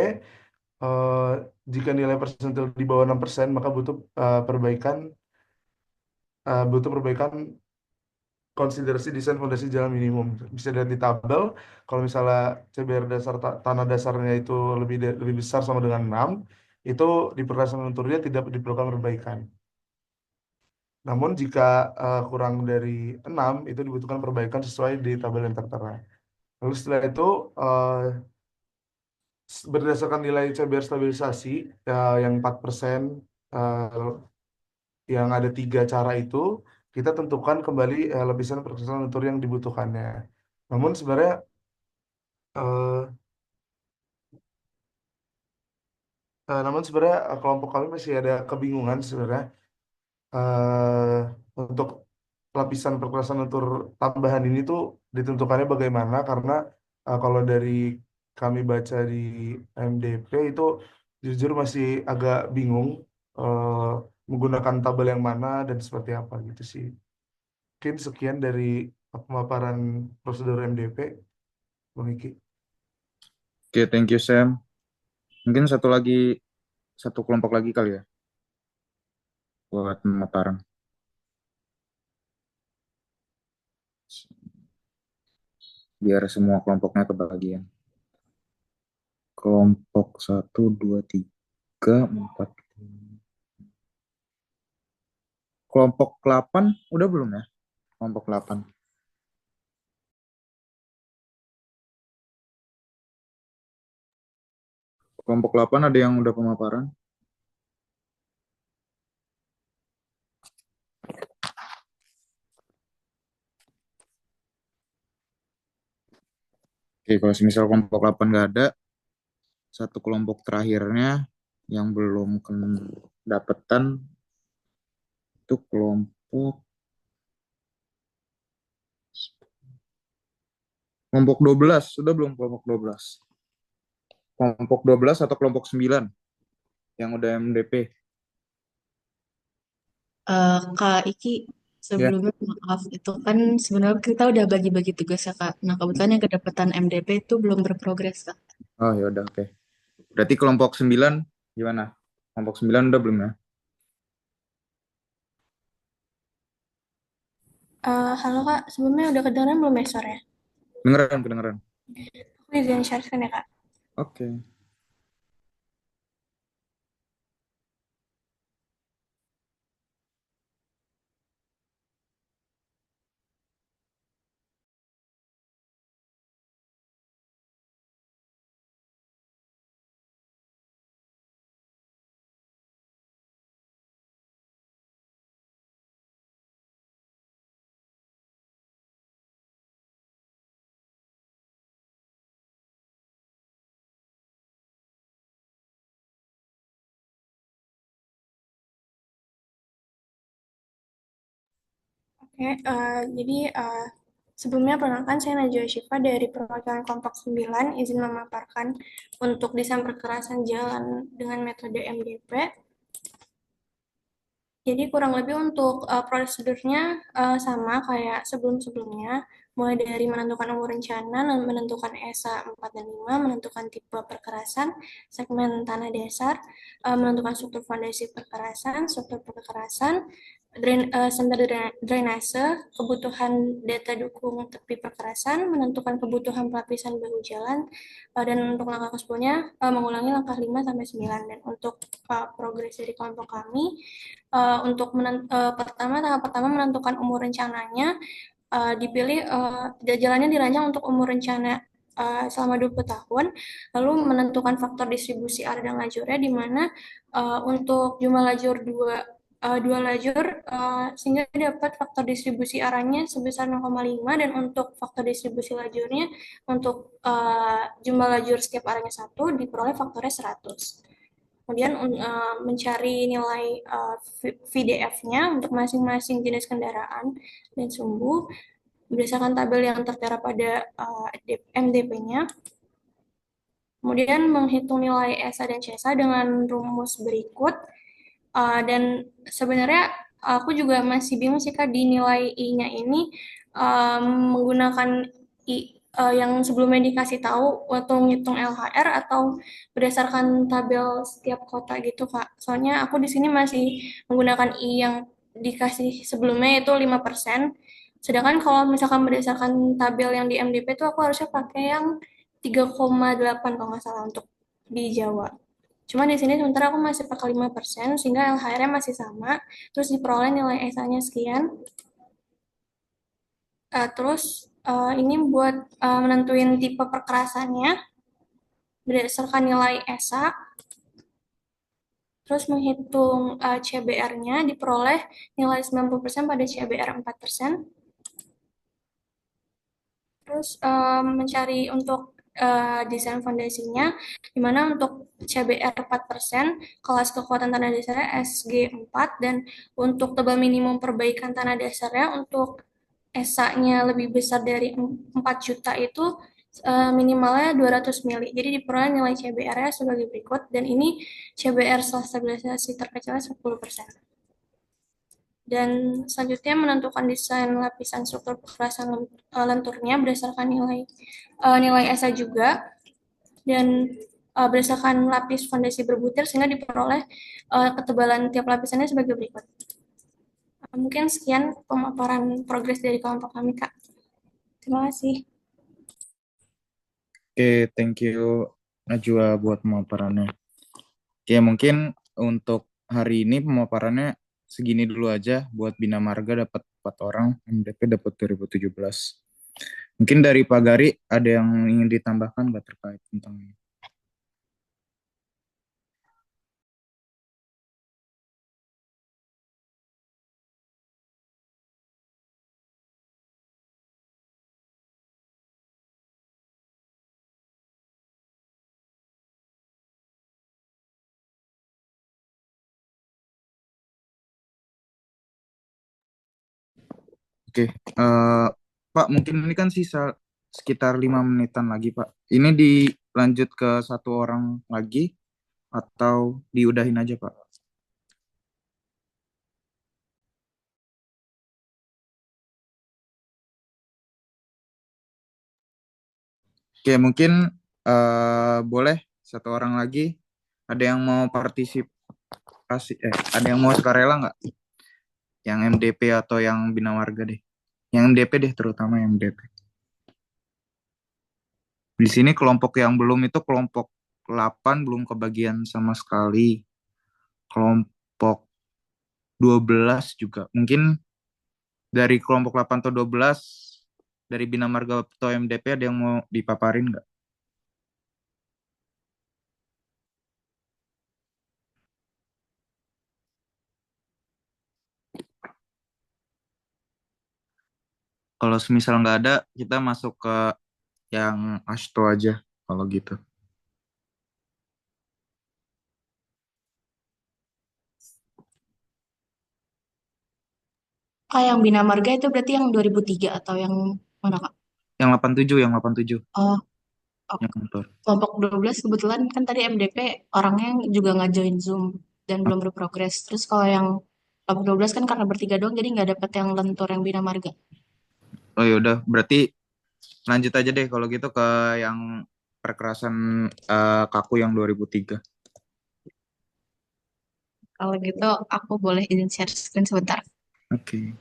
eh, jika nilai persentil di bawah 6%, maka butuh perbaikan konsiderasi desain fondasi jalan minimum. Bisa dilihat di tabel, kalau misalnya CBR dasar tanah dasarnya itu lebih besar sama dengan 6, itu di perkerasan lenturnya tidak diperlukan perbaikan. Namun jika kurang dari 6 itu dibutuhkan perbaikan sesuai di tabel yang tertera. Lalu setelah itu berdasarkan nilai CBR stabilisasi yang 4%, eh, yang ada 3 cara itu, kita tentukan kembali lapisan perkerasan lentur yang dibutuhkannya. Namun sebenarnya eh, kelompok kami masih ada kebingungan sebenarnya eh, untuk lapisan perkerasan lentur tambahan ini tuh ditentukannya bagaimana, karena kalau dari kami baca di MDP itu jujur masih agak bingung eh, menggunakan tabel yang mana dan seperti apa gitu sih. Mungkin sekian dari pemaparan prosedur MDP, Bang Iki. Oke, thank you Sam. Mungkin satu kelompok lagi kali ya buat pemaparan. Biar semua kelompoknya kebagian. Kelompok 1, 2, 3, 4. Kelompok 8 udah belum ya? Kelompok 8. Kelompok 8 ada yang udah pemaparan? Oke, kalau misal kelompok 8 nggak ada, satu kelompok terakhirnya yang belum dapetan itu kelompok 12, sudah belum kelompok 12? Kelompok 12 atau kelompok 9 yang udah MDP? Kak Iki, Ya. sebelumnya maaf, itu kan sebenarnya kita udah bagi-bagi tugas ya Kak. Nah kebetulan yang kedapatan MDP itu belum berprogres Kak. Oh ya udah, oke. Berarti kelompok 9 gimana? Kelompok 9 udah belum ya? Halo Kak, sebelumnya udah kedengeran belum ya suaranya? Kedengeran. Aku izin share screen ya Kak. Oke. Oke, jadi sebelumnya perkenalkan saya Najwa Syifa dari perwakilan kelompok 9, izin memaparkan untuk desain perkerasan jalan dengan metode MDP. Jadi kurang lebih untuk prosedurnya sama kayak sebelum-sebelumnya, mulai dari menentukan umur rencana, menentukan ESA 4 dan 5, menentukan tipe perkerasan, segmen tanah dasar, menentukan struktur fondasi perkerasan, struktur perkerasan, standar drainase, kebutuhan data dukung tepi perkerasan, menentukan kebutuhan pelapisan bahu jalan, dan untuk langkah ke-10-nya mengulangi langkah 5 sampai 9. Dan untuk progres dari kelompok kami, untuk tahap pertama menentukan umur rencananya, dipilih jalannya dirancang untuk umur rencana selama 20 tahun, lalu menentukan faktor distribusi arah dan lajurnya, di mana untuk jumlah lajur dua lajur sehingga dapat faktor distribusi arahnya sebesar 0,5, dan untuk faktor distribusi lajurnya untuk jumlah lajur setiap arahnya 1 diperoleh faktornya 100. Kemudian mencari nilai VDF-nya untuk masing-masing jenis kendaraan dan sumbu berdasarkan tabel yang tertera pada MDP-nya. Kemudian menghitung nilai ESA dan CSA dengan rumus berikut. Dan sebenarnya aku juga masih bingung sih Kak, di nilai I-nya ini menggunakan I yang sebelumnya dikasih tahu waktu ngitung LHR atau berdasarkan tabel setiap kota gitu Kak. Soalnya aku di sini masih menggunakan I yang dikasih sebelumnya itu 5%. Sedangkan kalau misalkan berdasarkan tabel yang di MDP itu aku harusnya pakai yang 3,8 kalau nggak salah untuk di Jawa. Cuma di sini sementara aku masih pakai 5%, sehingga LHR-nya masih sama, terus diperoleh nilai ESA-nya sekian. Terus ini buat menentuin tipe perkerasannya berdasarkan nilai ESA, terus menghitung CBR-nya diperoleh nilai 90% pada CBR 4%. Terus mencari untuk desain fondasinya, di mana untuk CBR 4%, kelas kekuatan tanah dasarnya SG4, dan untuk tebal minimum perbaikan tanah dasarnya untuk ESA-nya lebih besar dari 4 juta itu minimalnya 200 mili. Jadi diperoleh nilai CBR-nya sebagai berikut, dan ini CBR setelah stabilisasi terkecilnya 10%. Dan selanjutnya menentukan desain lapisan struktur perkerasan lenturnya berdasarkan nilai ESA juga, dan berdasarkan lapis fondasi berbutir, sehingga diperoleh ketebalan tiap lapisannya sebagai berikut. Mungkin sekian pemaparan progres dari kelompok kami Kak. Terima kasih. Oke, thank you Najwa buat pemaparannya. Oke, mungkin untuk hari ini pemaparannya segini dulu aja. Buat Bina Marga dapat 4 orang, MDP dapat 2017. Mungkin dari Pak Gari ada yang ingin ditambahkan nggak terkait tentang ini? Oke, Pak, mungkin ini kan sisa sekitar 5 menitan lagi, Pak. Ini dilanjut ke satu orang lagi atau diudahin aja, Pak? Oke, mungkin boleh satu orang lagi. Ada yang mau partisipasi? Ada yang mau sukarela nggak? Yang MDP atau yang Bina Marga deh? Yang MDP deh, terutama yang MDP. Di sini kelompok yang belum itu kelompok 8 belum kebagian sama sekali. Kelompok 12 juga. Mungkin dari kelompok 8 atau 12 dari Bina Marga atau MDP ada yang mau dipaparin nggak? Kalau semisal nggak ada, kita masuk ke yang Asto aja kalau gitu. Yang Bina Marga itu berarti yang 2003 atau yang mana, Kak? Yang 87, yang 87. Oh, Yang kantor. kelompok 12 kebetulan kan tadi MDP orangnya juga nggak join Zoom dan belum berprogres. Terus kalau yang kelompok 12 kan karena bertiga doang jadi nggak dapet yang lentur yang Bina Marga. Oh ya udah, berarti lanjut aja deh kalau gitu ke yang perkerasan kaku yang 2003. Kalau gitu aku boleh izin share screen sebentar. Oke.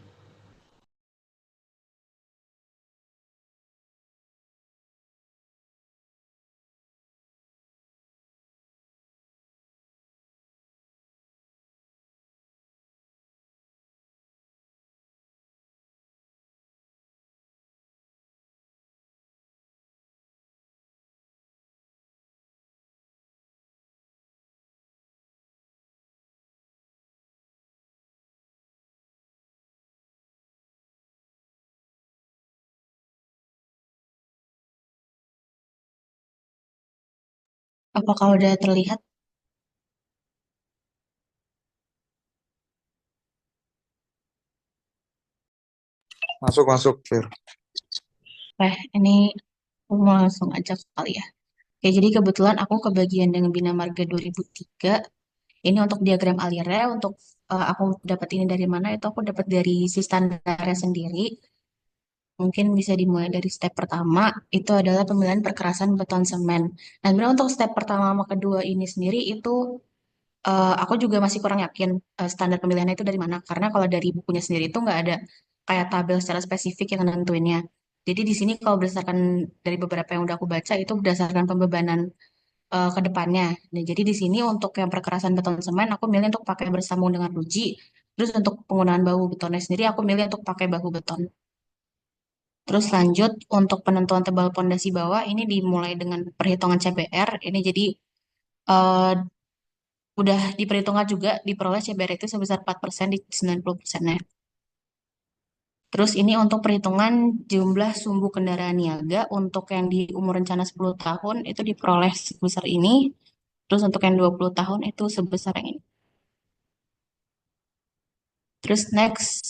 Apakah udah terlihat? Masuk, Fir. Ini aku mau langsung aja kali ya. Oke, jadi kebetulan aku kebagian dengan Bina Marga 2003. Ini untuk diagram alirnya, untuk aku dapat ini dari mana, itu aku dapat dari si standarnya sendiri. Mungkin bisa dimulai dari step pertama, itu adalah pemilihan perkerasan beton semen. Nah, sebenarnya untuk step pertama sama kedua ini sendiri itu aku juga masih kurang yakin standar pemilihannya itu dari mana. Karena kalau dari bukunya sendiri itu nggak ada kayak tabel secara spesifik yang nentuinnya. Jadi di sini kalau berdasarkan dari beberapa yang udah aku baca itu berdasarkan pembebanan ke depannya. Nah, jadi di sini untuk yang perkerasan beton semen aku milih untuk pakai bersambung dengan ruji. Terus untuk penggunaan bahu betonnya sendiri aku milih untuk pakai bahu beton. Terus lanjut untuk penentuan tebal pondasi bawah ini dimulai dengan perhitungan CBR. Ini jadi eh, udah diperhitungkan juga diperoleh CBR itu sebesar 4% di 90%-nya. Terus ini untuk perhitungan jumlah sumbu kendaraan niaga untuk yang di umur rencana 10 tahun itu diperoleh sebesar ini. Terus untuk yang 20 tahun itu sebesar yang ini. Terus next,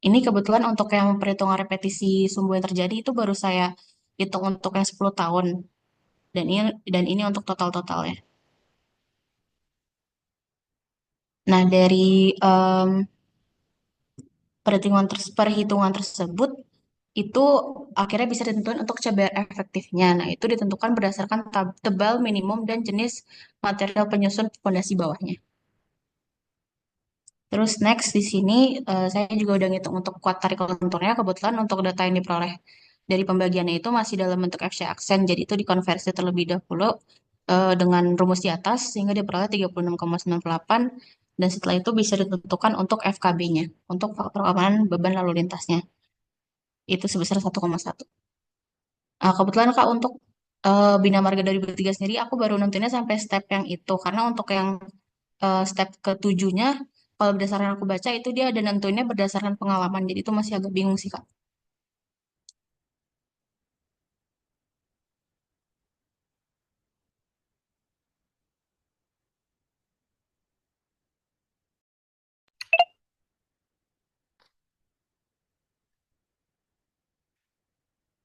ini kebetulan untuk yang perhitungan repetisi sumbu yang terjadi itu baru saya hitung untuk yang 10 tahun. Dan ini untuk total-totalnya. Nah, dari perhitungan tersebut itu akhirnya bisa ditentukan untuk CBR efektifnya. Nah, itu ditentukan berdasarkan tebal minimum dan jenis material penyusun fondasi bawahnya. Terus next di sini saya juga udah ngitung untuk kuat tarik lenturnya. Kebetulan untuk data yang diperoleh dari pembagiannya itu masih dalam bentuk FC aksen. Jadi itu dikonversi terlebih dahulu dengan rumus di atas sehingga diperoleh 36,98 dan setelah itu bisa ditentukan untuk FKB-nya, untuk faktor keamanan beban lalu lintasnya. Itu sebesar 1,1. Kebetulan Kak untuk Bina Marga 2003 sendiri aku baru nentuinnya sampai step yang itu karena untuk yang step ketujuhnya kalau berdasarkan aku baca itu dia ada nentuinnya berdasarkan pengalaman jadi itu masih agak bingung sih Kak.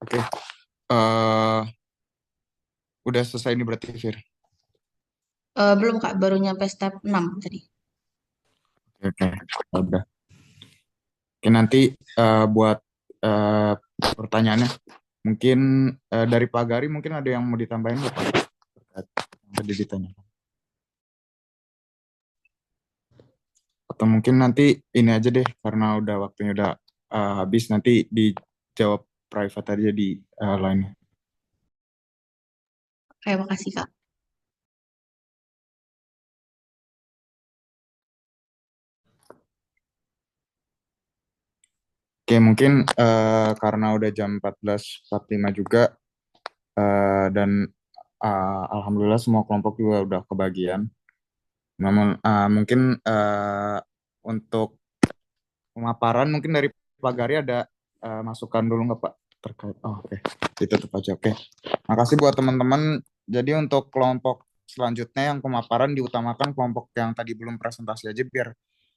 Oke. Eh, udah selesai ini berarti, Fir? Belum Kak, baru nyampe step 6 tadi. Oke. Udah. Oke, nanti buat pertanyaannya mungkin dari Pak Gari mungkin ada yang mau ditambahin nggak Pak? Terkait yang tadi ditanyakan. Atau mungkin nanti ini aja deh karena udah waktunya udah habis, nanti dijawab private aja di line-nya. Oke, makasih Kak. Oke, mungkin karena udah jam 14.45 juga dan alhamdulillah semua kelompok juga udah kebagian. Namun mungkin untuk pemaparan mungkin dari Pak Gari ada masukan dulu nggak Pak terkait? Oh, oke. Ditutup aja. Oke. Makasih buat teman-teman. Jadi untuk kelompok selanjutnya yang pemaparan diutamakan kelompok yang tadi belum presentasi aja biar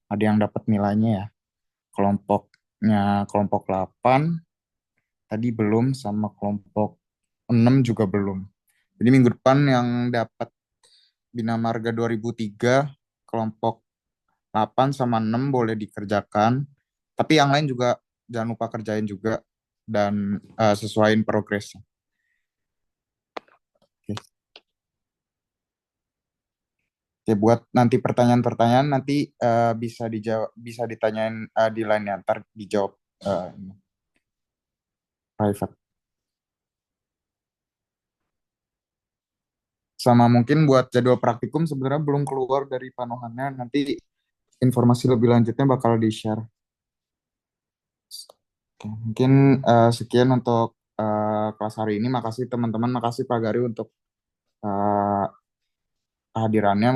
ada yang dapat nilainya ya. Kelompok 8 tadi belum, sama kelompok 6 juga belum. Jadi minggu depan yang dapat Bina Marga 2003 kelompok 8 sama 6 boleh dikerjakan. Tapi yang lain juga jangan lupa kerjain juga dan sesuaiin progresnya. Oke. Oke, buat nanti pertanyaan-pertanyaan nanti bisa dijawab, bisa ditanyain di line-nya, ntar dijawab private. Sama mungkin buat jadwal praktikum sebenarnya belum keluar dari panohannya, nanti informasi lebih lanjutnya bakal di-share. Oke, mungkin sekian untuk kelas hari ini. Makasih teman-teman, makasih Pak Gari untuk kehadirannya.